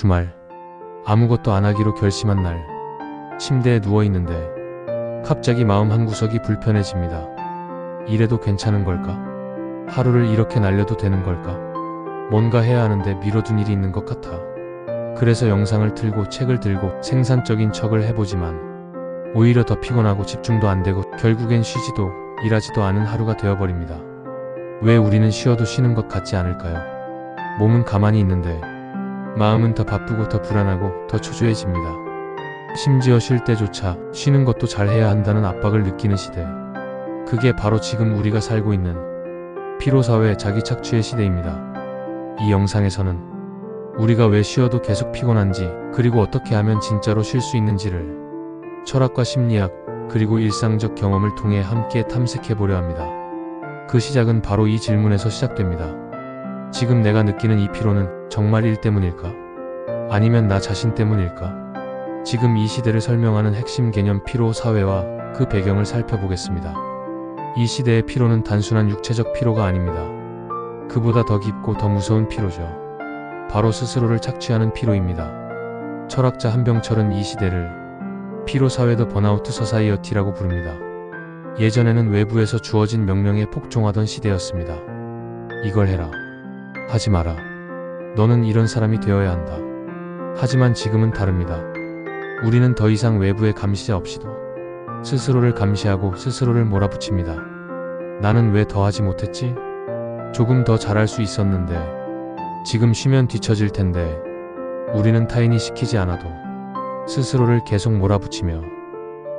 주말, 아무것도 안 하기로 결심한 날, 침대에 누워있는데 갑자기 마음 한구석이 불편해집니다. 이래도 괜찮은 걸까? 하루를 이렇게 날려도 되는 걸까? 뭔가 해야 하는데 미뤄둔 일이 있는 것 같아. 그래서 영상을 틀고 책을 들고 생산적인 척을 해보지만 오히려 더 피곤하고 집중도 안 되고 결국엔 쉬지도 일하지도 않은 하루가 되어버립니다. 왜 우리는 쉬어도 쉬는 것 같지 않을까요? 몸은 가만히 있는데 마음은 더 바쁘고 더 불안하고 더 초조해집니다. 심지어 쉴 때조차 쉬는 것도 잘해야 한다는 압박을 느끼는 시대. 그게 바로 지금 우리가 살고 있는 피로사회 자기 착취의 시대입니다. 이 영상에서는 우리가 왜 쉬어도 계속 피곤한지, 그리고 어떻게 하면 진짜로 쉴 수 있는지를 철학과 심리학, 그리고 일상적 경험을 통해 함께 탐색해보려 합니다. 그 시작은 바로 이 질문에서 시작됩니다. 지금 내가 느끼는 이 피로는 정말 일 때문일까? 아니면 나 자신 때문일까? 지금 이 시대를 설명하는 핵심 개념 피로 사회와 그 배경을 살펴보겠습니다. 이 시대의 피로는 단순한 육체적 피로가 아닙니다. 그보다 더 깊고 더 무서운 피로죠. 바로 스스로를 착취하는 피로입니다. 철학자 한병철은 이 시대를 피로 사회도 번아우트 서사이어티라고 부릅니다. 예전에는 외부에서 주어진 명령에 복종하던 시대였습니다. 이걸 해라. 하지 마라. 너는 이런 사람이 되어야 한다. 하지만 지금은 다릅니다. 우리는 더 이상 외부의 감시자 없이도 스스로를 감시하고 스스로를 몰아붙입니다. 나는 왜 더 하지 못했지? 조금 더 잘할 수 있었는데, 지금 쉬면 뒤처질 텐데. 우리는 타인이 시키지 않아도 스스로를 계속 몰아붙이며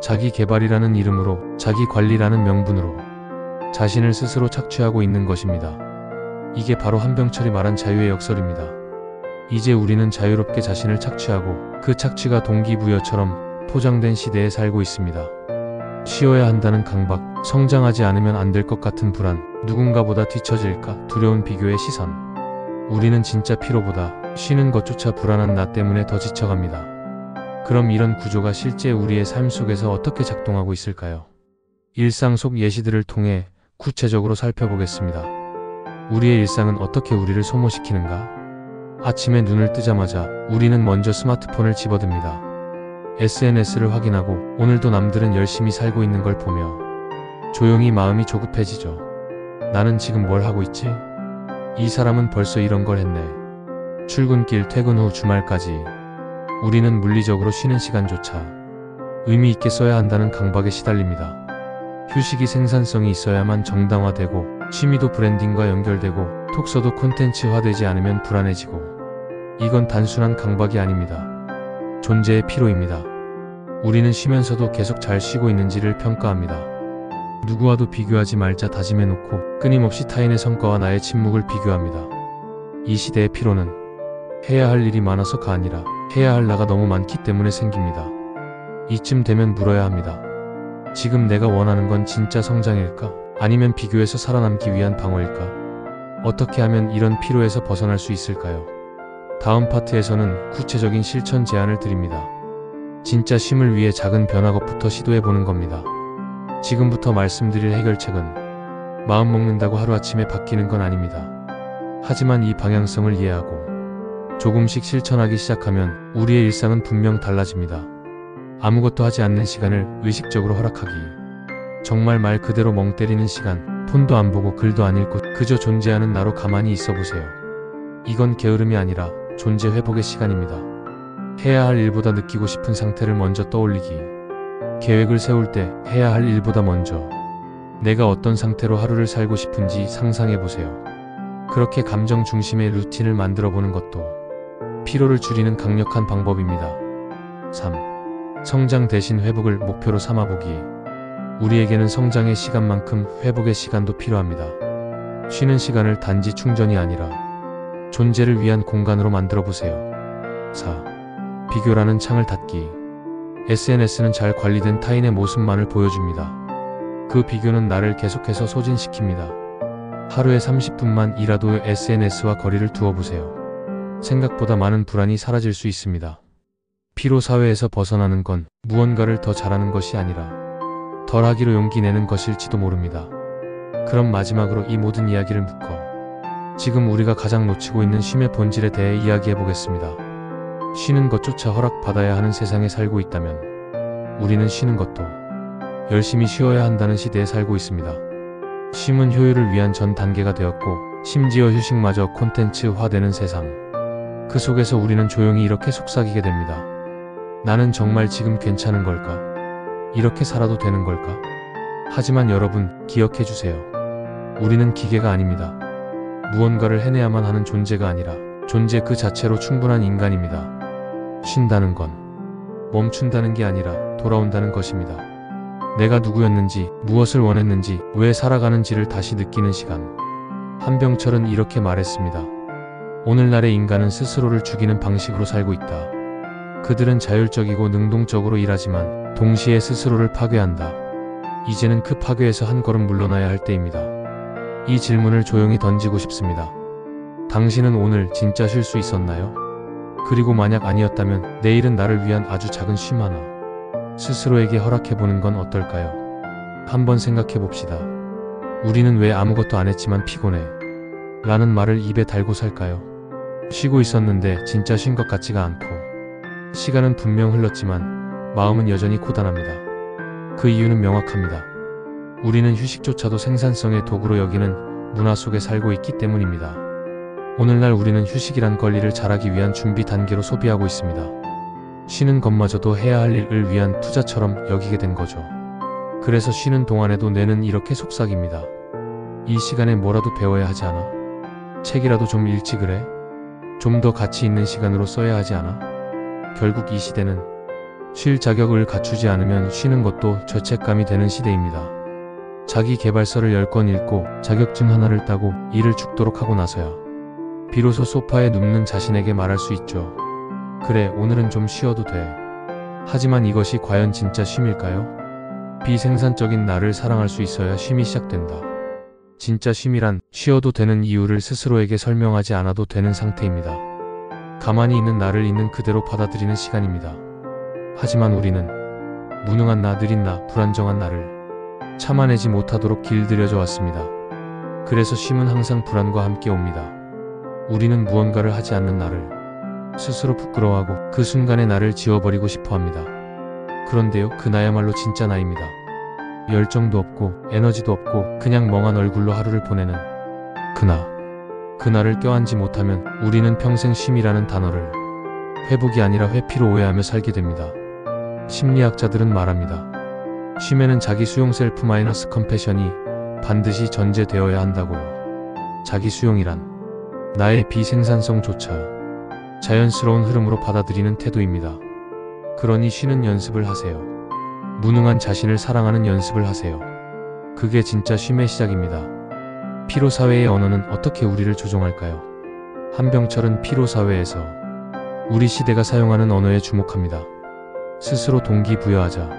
자기 개발이라는 이름으로, 자기 관리라는 명분으로 자신을 스스로 착취하고 있는 것입니다. 이게 바로 한병철이 말한 자유의 역설입니다. 이제 우리는 자유롭게 자신을 착취하고 그 착취가 동기부여처럼 포장된 시대에 살고 있습니다. 쉬어야 한다는 강박, 성장하지 않으면 안 될 것 같은 불안, 누군가보다 뒤처질까 두려운 비교의 시선. 우리는 진짜 피로보다 쉬는 것조차 불안한 나 때문에 더 지쳐갑니다. 그럼 이런 구조가 실제 우리의 삶 속에서 어떻게 작동하고 있을까요? 일상 속 예시들을 통해 구체적으로 살펴보겠습니다. 우리의 일상은 어떻게 우리를 소모시키는가? 아침에 눈을 뜨자마자 우리는 먼저 스마트폰을 집어듭니다. SNS를 확인하고 오늘도 남들은 열심히 살고 있는 걸 보며 조용히 마음이 조급해지죠. 나는 지금 뭘 하고 있지? 이 사람은 벌써 이런 걸 했네. 출근길, 퇴근 후, 주말까지 우리는 물리적으로 쉬는 시간조차 의미 있게 써야 한다는 강박에 시달립니다. 휴식이 생산성이 있어야만 정당화되고, 취미도 브랜딩과 연결되고, 톡서도 콘텐츠화되지 않으면 불안해지고. 이건 단순한 강박이 아닙니다. 존재의 피로입니다. 우리는 쉬면서도 계속 잘 쉬고 있는지를 평가합니다. 누구와도 비교하지 말자 다짐해놓고 끊임없이 타인의 성과와 나의 침묵을 비교합니다. 이 시대의 피로는 해야 할 일이 많아서가 아니라 해야 할 나가 너무 많기 때문에 생깁니다. 이쯤 되면 물어야 합니다. 지금 내가 원하는 건 진짜 성장일까? 아니면 비교에서 살아남기 위한 방어일까? 어떻게 하면 이런 피로에서 벗어날 수 있을까요? 다음 파트에서는 구체적인 실천 제안을 드립니다. 진짜 쉼을 위해 작은 변화 것부터 시도해보는 겁니다. 지금부터 말씀드릴 해결책은 마음 먹는다고 하루아침에 바뀌는 건 아닙니다. 하지만 이 방향성을 이해하고 조금씩 실천하기 시작하면 우리의 일상은 분명 달라집니다. 아무것도 하지 않는 시간을 의식적으로 허락하기. 정말 말 그대로 멍 때리는 시간, 폰도 안 보고 글도 안 읽고 그저 존재하는 나로 가만히 있어 보세요. 이건 게으름이 아니라 존재 회복의 시간입니다. 해야 할 일보다 느끼고 싶은 상태를 먼저 떠올리기. 계획을 세울 때 해야 할 일보다 먼저 내가 어떤 상태로 하루를 살고 싶은지 상상해 보세요. 그렇게 감정 중심의 루틴을 만들어 보는 것도 피로를 줄이는 강력한 방법입니다. 3. 성장 대신 회복을 목표로 삼아보기. 우리에게는 성장의 시간만큼 회복의 시간도 필요합니다. 쉬는 시간을 단지 충전이 아니라 존재를 위한 공간으로 만들어 보세요. 4. 비교라는 창을 닫기. SNS는 잘 관리된 타인의 모습만을 보여줍니다. 그 비교는 나를 계속해서 소진시킵니다. 하루에 30분만 이라도 SNS와 거리를 두어보세요. 생각보다 많은 불안이 사라질 수 있습니다. 피로 사회에서 벗어나는 건 무언가를 더 잘하는 것이 아니라 덜 하기로 용기 내는 것일지도 모릅니다. 그럼 마지막으로 이 모든 이야기를 묶어 지금 우리가 가장 놓치고 있는 쉼의 본질에 대해 이야기해 보겠습니다. 쉬는 것조차 허락받아야 하는 세상에 살고 있다면 우리는 쉬는 것도 열심히 쉬어야 한다는 시대에 살고 있습니다. 쉼은 효율을 위한 전 단계가 되었고 심지어 휴식마저 콘텐츠화되는 세상. 그 속에서 우리는 조용히 이렇게 속삭이게 됩니다. 나는 정말 지금 괜찮은 걸까? 이렇게 살아도 되는 걸까? 하지만 여러분, 기억해 주세요. 우리는 기계가 아닙니다. 무언가를 해내야만 하는 존재가 아니라 존재 그 자체로 충분한 인간입니다. 쉰다는 건 멈춘다는 게 아니라 돌아온다는 것입니다. 내가 누구였는지, 무엇을 원했는지, 왜 살아가는지를 다시 느끼는 시간. 한병철은 이렇게 말했습니다. 오늘날의 인간은 스스로를 죽이는 방식으로 살고 있다. 그들은 자율적이고 능동적으로 일하지만 동시에 스스로를 파괴한다. 이제는 그 파괴에서 한 걸음 물러나야 할 때입니다. 이 질문을 조용히 던지고 싶습니다. 당신은 오늘 진짜 쉴 수 있었나요? 그리고 만약 아니었다면 내일은 나를 위한 아주 작은 쉼 하나 스스로에게 허락해보는 건 어떨까요? 한번 생각해봅시다. 우리는 왜 아무것도 안 했지만 피곤해 라는 말을 입에 달고 살까요? 쉬고 있었는데 진짜 쉰 것 같지가 않고 시간은 분명 흘렀지만 마음은 여전히 고단합니다. 그 이유는 명확합니다. 우리는 휴식조차도 생산성의 도구로 여기는 문화 속에 살고 있기 때문입니다. 오늘날 우리는 휴식이란 권리를 잘하기 위한 준비 단계로 소비하고 있습니다. 쉬는 것마저도 해야 할 일을 위한 투자처럼 여기게 된 거죠. 그래서 쉬는 동안에도 뇌는 이렇게 속삭입니다. 이 시간에 뭐라도 배워야 하지 않아? 책이라도 좀 읽지 그래? 좀 더 가치 있는 시간으로 써야 하지 않아? 결국 이 시대는 쉴 자격을 갖추지 않으면 쉬는 것도 죄책감이 되는 시대입니다. 자기 개발서를 10권 읽고 자격증 하나를 따고 일을 죽도록 하고 나서야 비로소 소파에 눕는 자신에게 말할 수 있죠. 그래, 오늘은 좀 쉬어도 돼. 하지만 이것이 과연 진짜 쉼일까요? 비생산적인 나를 사랑할 수 있어야 쉼이 시작된다. 진짜 쉼이란 쉬어도 되는 이유를 스스로에게 설명하지 않아도 되는 상태입니다. 가만히 있는 나를 있는 그대로 받아들이는 시간입니다. 하지만 우리는 무능한 나, 느린 나, 불안정한 나를 참아내지 못하도록 길들여져 왔습니다. 그래서 쉼은 항상 불안과 함께 옵니다. 우리는 무언가를 하지 않는 나를 스스로 부끄러워하고 그 순간의 나를 지워버리고 싶어합니다. 그런데요, 그 나야말로 진짜 나입니다. 열정도 없고 에너지도 없고 그냥 멍한 얼굴로 하루를 보내는 그 나를 껴안지 못하면 우리는 평생 쉼이라는 단어를 회복이 아니라 회피로 오해하며 살게 됩니다. 심리학자들은 말합니다. 쉼에는 자기 수용 셀프 마이너스 컴패션이 반드시 전제되어야 한다고요. 자기 수용이란 나의 비생산성조차 자연스러운 흐름으로 받아들이는 태도입니다. 그러니 쉬는 연습을 하세요. 무능한 자신을 사랑하는 연습을 하세요. 그게 진짜 쉼의 시작입니다. 피로사회의 언어는 어떻게 우리를 조종할까요? 한병철은 피로사회에서 우리 시대가 사용하는 언어에 주목합니다. 스스로 동기부여하자.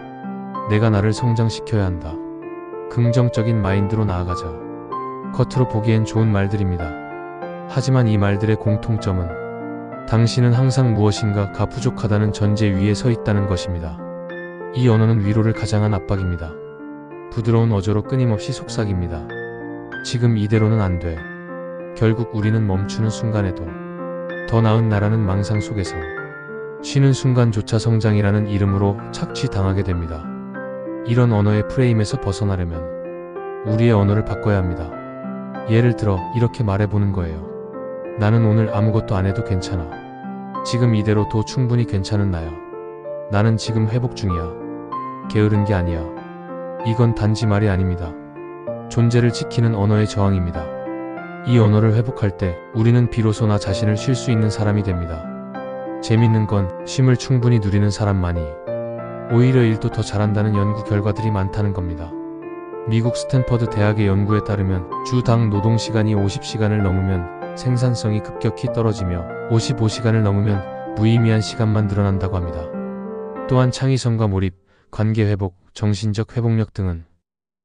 내가 나를 성장시켜야 한다. 긍정적인 마인드로 나아가자. 겉으로 보기엔 좋은 말들입니다. 하지만 이 말들의 공통점은 당신은 항상 무엇인가가 부족하다는 전제 위에 서 있다는 것입니다. 이 언어는 위로를 가장한 압박입니다. 부드러운 어조로 끊임없이 속삭입니다. 지금 이대로는 안 돼. 결국 우리는 멈추는 순간에도 더 나은 나라는 망상 속에서 쉬는 순간조차 성장이라는 이름으로 착취당하게 됩니다. 이런 언어의 프레임에서 벗어나려면 우리의 언어를 바꿔야 합니다. 예를 들어 이렇게 말해보는 거예요. 나는 오늘 아무것도 안 해도 괜찮아. 지금 이대로도 충분히 괜찮은 나야. 나는 지금 회복 중이야. 게으른 게 아니야. 이건 단지 말이 아닙니다. 존재를 지키는 언어의 저항입니다. 이 언어를 회복할 때 우리는 비로소 나 자신을 쉴 수 있는 사람이 됩니다. 재밌는 건 쉼을 충분히 누리는 사람만이 오히려 일도 더 잘한다는 연구 결과들이 많다는 겁니다. 미국 스탠퍼드 대학의 연구에 따르면 주당 노동시간이 50시간을 넘으면 생산성이 급격히 떨어지며 55시간을 넘으면 무의미한 시간만 늘어난다고 합니다. 또한 창의성과 몰입, 관계 회복, 정신적 회복력 등은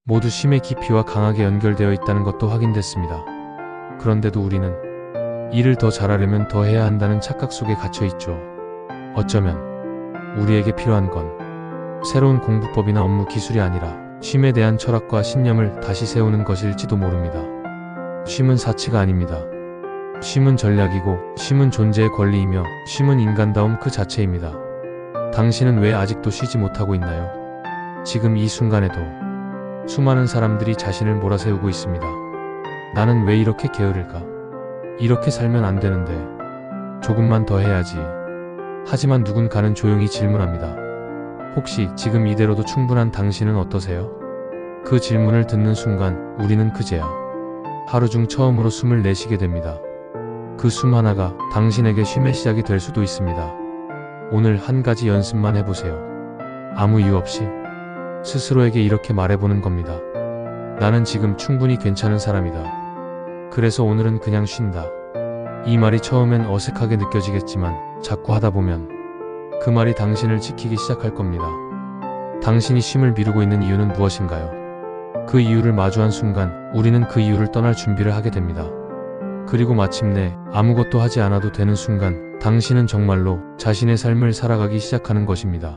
모두 쉼의 깊이와 강하게 연결되어 있다는 것도 확인됐습니다. 그런데도 우리는 일을 더 잘하려면 더 해야 한다는 착각 속에 갇혀 있죠. 어쩌면 우리에게 필요한 건 새로운 공부법이나 업무 기술이 아니라 쉼에 대한 철학과 신념을 다시 세우는 것일지도 모릅니다. 쉼은 사치가 아닙니다. 쉼은 전략이고, 쉼은 존재의 권리이며, 쉼은 인간다움 그 자체입니다. 당신은 왜 아직도 쉬지 못하고 있나요? 지금 이 순간에도 수많은 사람들이 자신을 몰아세우고 있습니다. 나는 왜 이렇게 게으를까? 이렇게 살면 안 되는데. 조금만 더 해야지. 하지만 누군가는 조용히 질문합니다. 혹시 지금 이대로도 충분한 당신은 어떠세요? 그 질문을 듣는 순간 우리는 그제야 하루 중 처음으로 숨을 내쉬게 됩니다. 그 숨 하나가 당신에게 쉼의 시작이 될 수도 있습니다. 오늘 한 가지 연습만 해보세요. 아무 이유 없이 스스로에게 이렇게 말해보는 겁니다. 나는 지금 충분히 괜찮은 사람이다. 그래서 오늘은 그냥 쉰다. 이 말이 처음엔 어색하게 느껴지겠지만 자꾸 하다 보면 그 말이 당신을 지키기 시작할 겁니다. 당신이 쉼을 미루고 있는 이유는 무엇인가요? 그 이유를 마주한 순간 우리는 그 이유를 떠날 준비를 하게 됩니다. 그리고 마침내 아무것도 하지 않아도 되는 순간 당신은 정말로 자신의 삶을 살아가기 시작하는 것입니다.